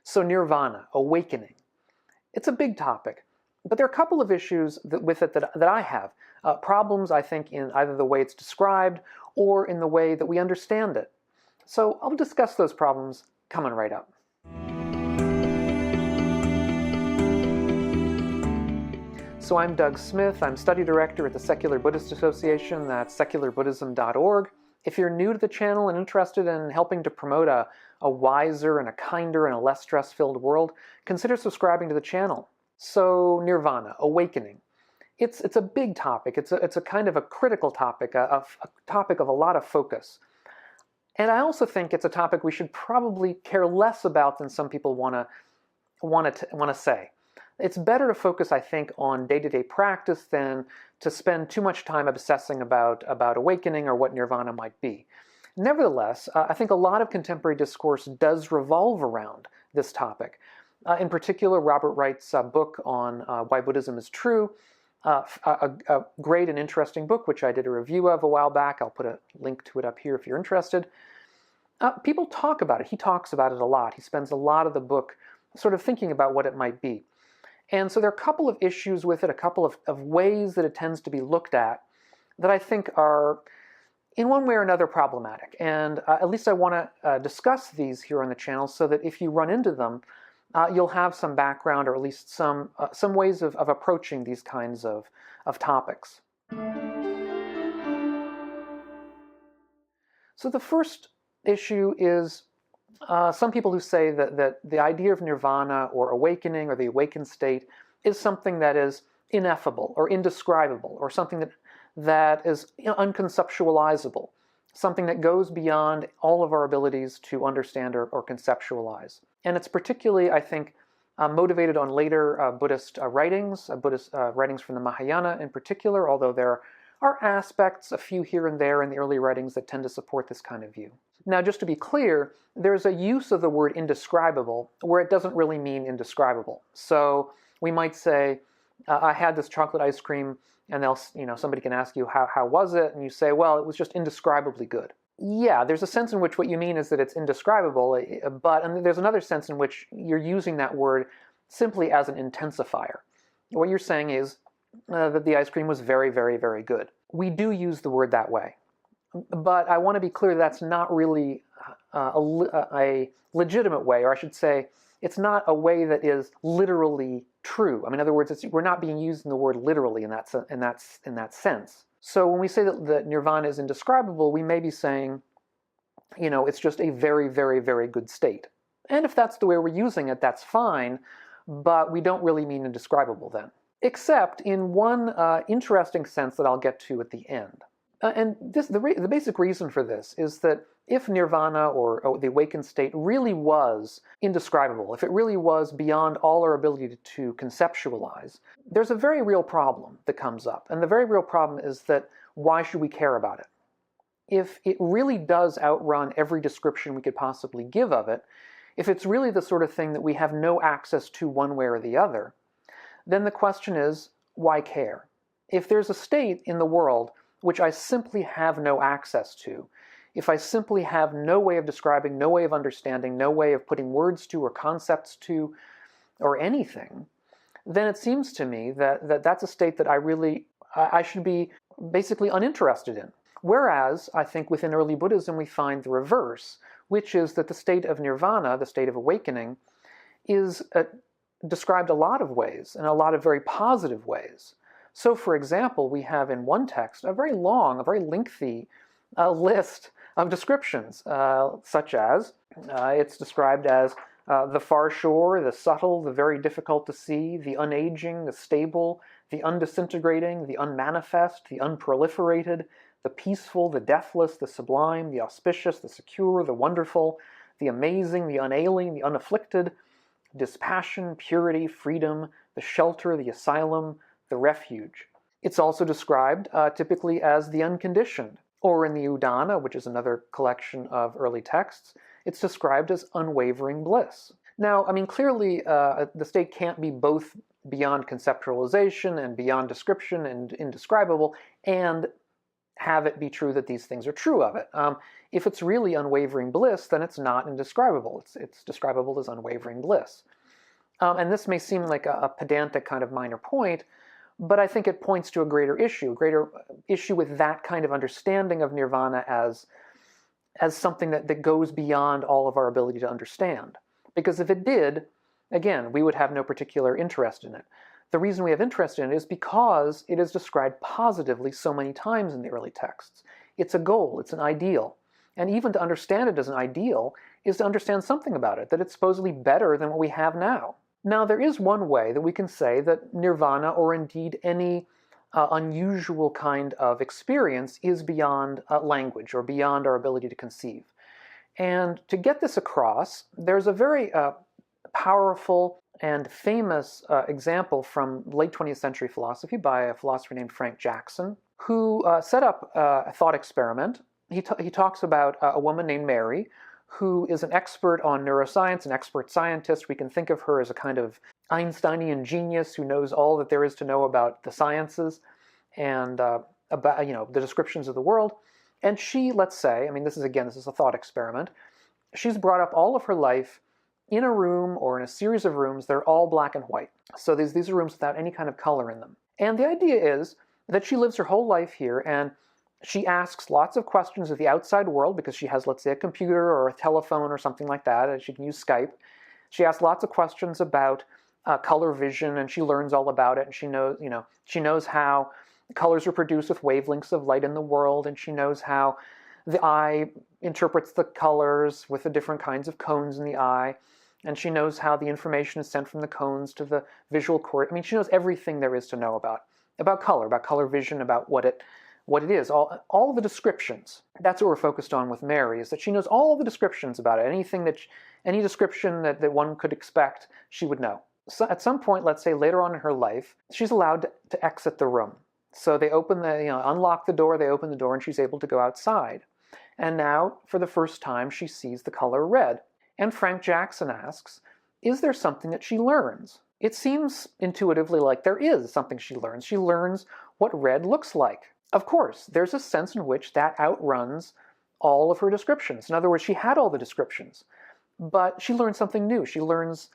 So nirvana, awakening. It's a big topic, but there are a couple of issues with it that I have. Problems, I think, in either the way it's described or in the way that we understand it. So I'll discuss those problems coming right up. So I'm Doug Smith. I'm study director at the Secular Buddhist Association. That's secularbuddhism.org. If you're new to the channel and interested in helping to promote a wiser and a kinder and a less stress-filled world, consider subscribing to the channel. So nirvana, awakening. It's a big topic. It's a kind of a critical topic, a topic of a lot of focus. And I also think it's a topic we should probably care less about than some people want to say. It's better to focus, I think, on day-to-day practice than to spend too much time obsessing about awakening or what nirvana might be. Nevertheless, I think a lot of contemporary discourse does revolve around this topic. In particular, Robert Wright's book on why Buddhism is true, a great and interesting book, which I did a review of a while back. I'll put a link to it up here if you're interested. People talk about it. He talks about it a lot. He spends a lot of the book sort of thinking about what it might be. And so there are a couple of issues with it, a couple of ways that it tends to be looked at that I think are, in one way or another, problematic. And at least I want to discuss these here on the channel so that if you run into them, you'll have some background or at least some ways of approaching these kinds of topics. So the first issue is some people who say that the idea of nirvana or awakening or the awakened state is something that is ineffable or indescribable or something that is unconceptualizable, something that goes beyond all of our abilities to understand or conceptualize. And it's particularly, I think, motivated on later Buddhist writings, Buddhist writings from the Mahayana in particular, although there are aspects, a few here and there in the early writings that tend to support this kind of view. Now, just to be clear, there's a use of the word indescribable where it doesn't really mean indescribable. So we might say, I had this chocolate ice cream, and somebody can ask you, how was it? And you say, well, it was just indescribably good. Yeah, there's a sense in which what you mean is that it's indescribable, and there's another sense in which you're using that word simply as an intensifier. What you're saying is that the ice cream was very, very, very good. We do use the word that way. But I want to be clear that's not really a legitimate way, or I should say, it's not a way that is literally true. I mean, in other words, we're not being using the word literally in that sense. So when we say that nirvana is indescribable, we may be saying, it's just a very, very, very good state. And if that's the way we're using it, that's fine, but we don't really mean indescribable then. Except in one interesting sense that I'll get to at the end. And the basic reason for this is that if nirvana or the awakened state really was indescribable, if it really was beyond all our ability to conceptualize, there's a very real problem that comes up. And the very real problem is that why should we care about it? If it really does outrun every description we could possibly give of it, if it's really the sort of thing that we have no access to one way or the other, then the question is, why care? If there's a state in the world which I simply have no access to, if I simply have no way of describing, no way of understanding, no way of putting words to or concepts to or anything, then it seems to me that that's a state that I should be basically uninterested in. Whereas I think within early Buddhism we find the reverse, which is that the state of nirvana, the state of awakening, is described a lot of ways, in a lot of very positive ways. So, for example, we have in one text a very long, a very lengthy list of descriptions, such as it's described as the far shore, the subtle, the very difficult to see, the unaging, the stable, the undisintegrating, the unmanifest, the unproliferated, the peaceful, the deathless, the sublime, the auspicious, the secure, the wonderful, the amazing, the unailing, the unafflicted, dispassion, purity, freedom, the shelter, the asylum, the refuge. It's also described typically as the unconditioned, or in the Udana, which is another collection of early texts, it's described as unwavering bliss. Now, I mean, clearly the state can't be both beyond conceptualization and beyond description and indescribable and have it be true that these things are true of it. If it's really unwavering bliss, then it's not indescribable. It's describable as unwavering bliss. And this may seem like a pedantic kind of minor point, but I think it points to a greater issue with that kind of understanding of nirvana as something that goes beyond all of our ability to understand. Because if it did, again, we would have no particular interest in it. The reason we have interest in it is because it is described positively so many times in the early texts. It's a goal, it's an ideal. And even to understand it as an ideal is to understand something about it, that it's supposedly better than what we have now. Now, there is one way that we can say that nirvana, or indeed any unusual kind of experience, is beyond language or beyond our ability to conceive. And to get this across, there's a very powerful and famous example from late 20th century philosophy by a philosopher named Frank Jackson, who set up a thought experiment. He talks about a woman named Mary, who is an expert on neuroscience, an expert scientist. We can think of her as a kind of Einsteinian genius who knows all that there is to know about the sciences and about the descriptions of the world. And she, let's say, this is a thought experiment. She's brought up all of her life in a room or in a series of rooms that are all black and white. So these are rooms without any kind of color in them. And the idea is that she lives her whole life here, and she asks lots of questions of the outside world because she has, let's say, a computer or a telephone or something like that, and she can use Skype. She asks lots of questions about color vision, and she learns all about it, and she knows how colors are produced with wavelengths of light in the world, and she knows how the eye interprets the colors with the different kinds of cones in the eye, and she knows how the information is sent from the cones to the visual cord. She knows everything there is to know about color vision, about what it is, all the descriptions. That's what we're focused on with Mary, is that she knows all the descriptions about it. Any description that one could expect, she would know. So at some point, let's say later on in her life, she's allowed to exit the room. So they unlock the door, they open the door, and she's able to go outside. And now, for the first time, she sees the color red. And Frank Jackson asks, is there something that she learns? It seems intuitively like there is something she learns. She learns what red looks like. Of course, there's a sense in which that outruns all of her descriptions. In other words, she had all the descriptions, but she learns something new. She learns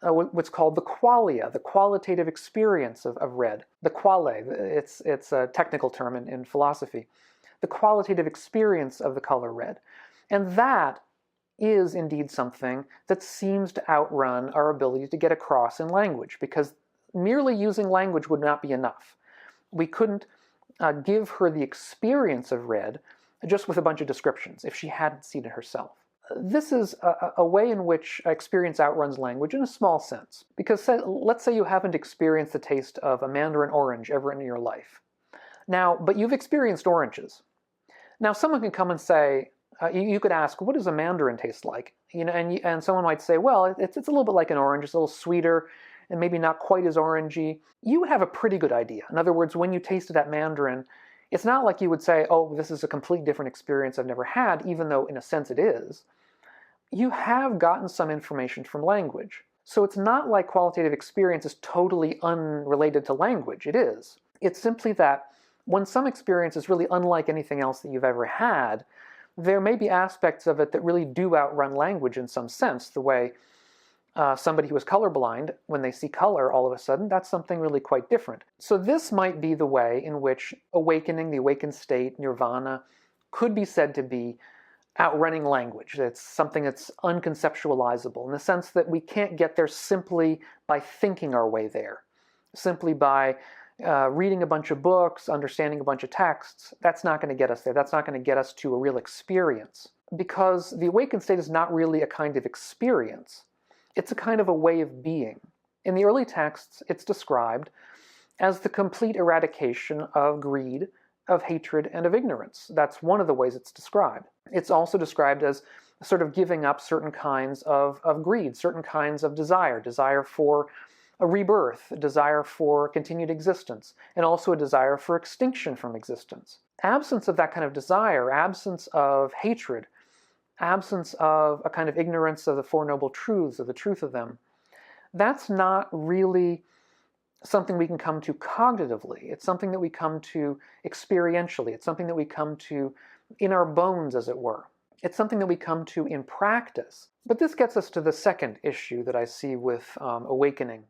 what's called the qualia, the qualitative experience of red. The quale, it's a technical term in philosophy. The qualitative experience of the color red. And that is indeed something that seems to outrun our ability to get across in language, because merely using language would not be enough. We couldn't give her the experience of red just with a bunch of descriptions if she hadn't seen it herself. This is a way in which experience outruns language in a small sense. Because let's say you haven't experienced the taste of a mandarin orange ever in your life. Now, but you've experienced oranges. Now, someone can come and say, you could ask, what does a mandarin taste like? And someone might say, well, it's a little bit like an orange, it's a little sweeter, and maybe not quite as orangey. You have a pretty good idea. In other words, when you tasted that mandarin, it's not like you would say, oh, this is a completely different experience I've never had, even though in a sense it is. You have gotten some information from language. So it's not like qualitative experience is totally unrelated to language. It is. It's simply that when some experience is really unlike anything else that you've ever had, there may be aspects of it that really do outrun language in some sense, the way somebody who is colorblind, when they see color all of a sudden, that's something really quite different. So this might be the way in which awakening, the awakened state, nirvana, could be said to be outrunning language. It's something that's unconceptualizable in the sense that we can't get there simply by thinking our way there, simply by reading a bunch of books, understanding a bunch of texts. That's not going to get us there. That's not going to get us to a real experience, because the awakened state is not really a kind of experience. It's a kind of a way of being. In the early texts, it's described as the complete eradication of greed, of hatred, and of ignorance. That's one of the ways it's described. It's also described as sort of giving up certain kinds of greed, certain kinds of desire for a rebirth, a desire for continued existence, and also a desire for extinction from existence. Absence of that kind of desire, absence of hatred, absence of a kind of ignorance of the Four Noble Truths, of the truth of them, that's not really something we can come to cognitively. It's something that we come to experientially. It's something that we come to in our bones, as it were. It's something that we come to in practice. But this gets us to the second issue that I see with awakening,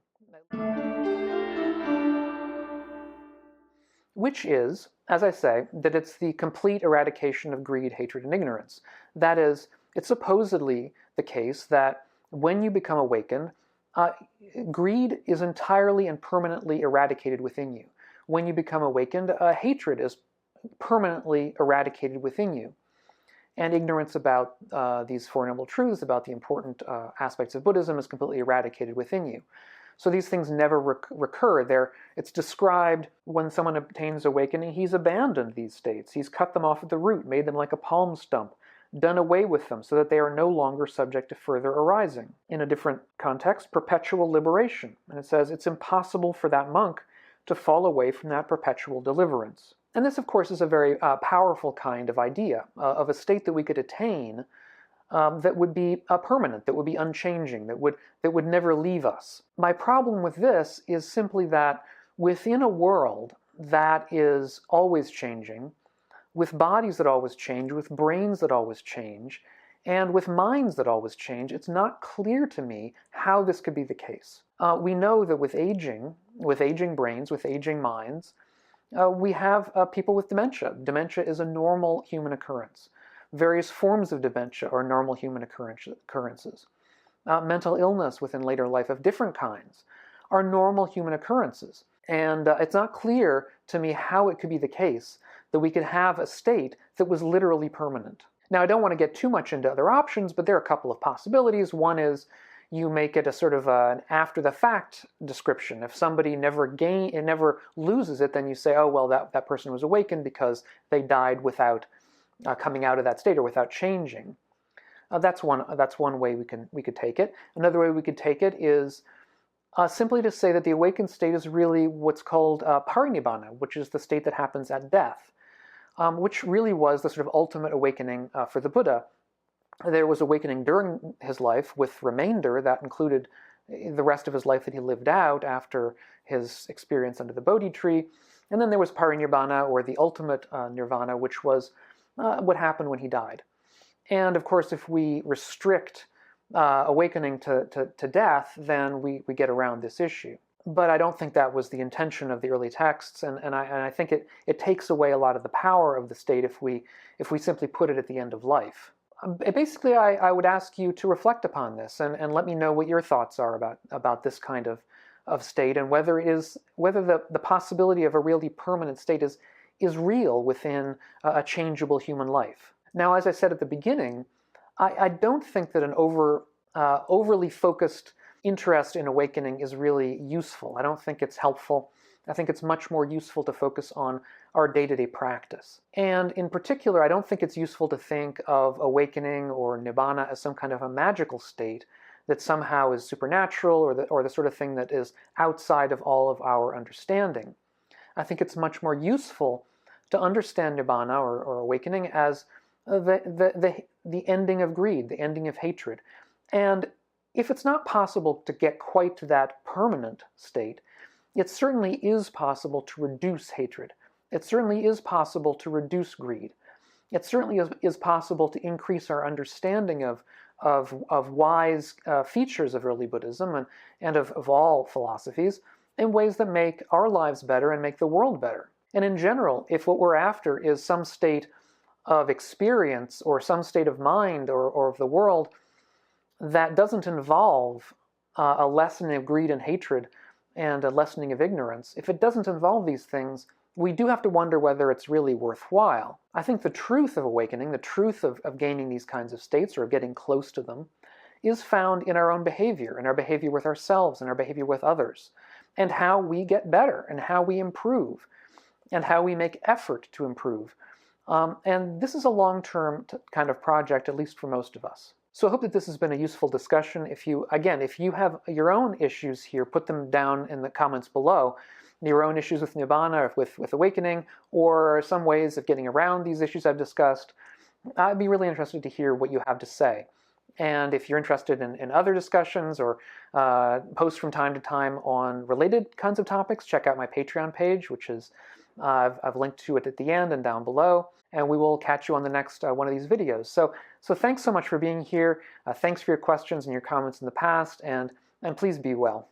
which is, as I say, that it's the complete eradication of greed, hatred, and ignorance. That is, it's supposedly the case that when you become awakened, greed is entirely and permanently eradicated within you. When you become awakened, hatred is permanently eradicated within you. And ignorance about these Four Noble Truths, about the important aspects of Buddhism, is completely eradicated within you. So these things never recur. It's described when someone obtains awakening, he's abandoned these states. He's cut them off at the root, made them like a palm stump, done away with them so that they are no longer subject to further arising. In a different context, perpetual liberation. And it says it's impossible for that monk to fall away from that perpetual deliverance. And this, of course, is a very powerful kind of idea of a state that we could attain that would be permanent, that would be unchanging, that would never leave us. My problem with this is simply that within a world that is always changing, with bodies that always change, with brains that always change, and with minds that always change, it's not clear to me how this could be the case. We know that with aging brains, with aging minds, we have people with dementia. Dementia is a normal human occurrence. Various forms of dementia are normal human occurrences. Mental illness within later life of different kinds are normal human occurrences. And it's not clear to me how it could be the case that we could have a state that was literally permanent. Now, I don't want to get too much into other options, but there are a couple of possibilities. One is you make it a sort of an after-the-fact description. If somebody never loses it, then you say, oh, well, that person was awakened because they died without coming out of that state or without changing. That's one way we could take it. Another way we could take it is simply to say that the awakened state is really what's called parinibbana, which is the state that happens at death, which really was the sort of ultimate awakening for the Buddha. There was awakening during his life with remainder that included the rest of his life that he lived out after his experience under the Bodhi tree. And then there was parinibbana, or the ultimate nirvana, which was what happened when he died. And of course, if we restrict awakening to death, then we get around this issue. But I don't think that was the intention of the early texts, and I think it takes away a lot of the power of the state if we simply put it at the end of life. Basically, I would ask you to reflect upon this and let me know what your thoughts are about this kind of state, and whether the possibility of a really permanent state is real within a changeable human life. Now, as I said at the beginning, I don't think that an overly focused interest in awakening is really useful. I don't think it's helpful. I think it's much more useful to focus on our day-to-day practice. And in particular, I don't think it's useful to think of awakening or nibbana as some kind of a magical state that somehow is supernatural, or the sort of thing that is outside of all of our understanding. I think it's much more useful to understand nibbana or awakening as the ending of greed, the ending of hatred. And if it's not possible to get quite to that permanent state, it certainly is possible to reduce hatred. It certainly is possible to reduce greed. It certainly is possible to increase our understanding of wise features of early Buddhism and of all philosophies in ways that make our lives better and make the world better. And in general, if what we're after is some state of experience or some state of mind or of the world that doesn't involve a lessening of greed and hatred and a lessening of ignorance, if it doesn't involve these things, we do have to wonder whether it's really worthwhile. I think the truth of awakening, the truth of gaining these kinds of states or of getting close to them, is found in our own behavior, in our behavior with ourselves, in our behavior with others, and how we get better, and how we improve, and how we make effort to improve. And this is a long-term kind of project, at least for most of us. So I hope that this has been a useful discussion. If you have your own issues here, put them down in the comments below. Your own issues with Nibbana, with awakening, or some ways of getting around these issues I've discussed. I'd be really interested to hear what you have to say. And if you're interested in other discussions or posts from time to time on related kinds of topics, check out my Patreon page, which is I've linked to it at the end and down below. And we will catch you on the next one of these videos. So thanks so much for being here. Thanks for your questions and your comments in the past, and please be well.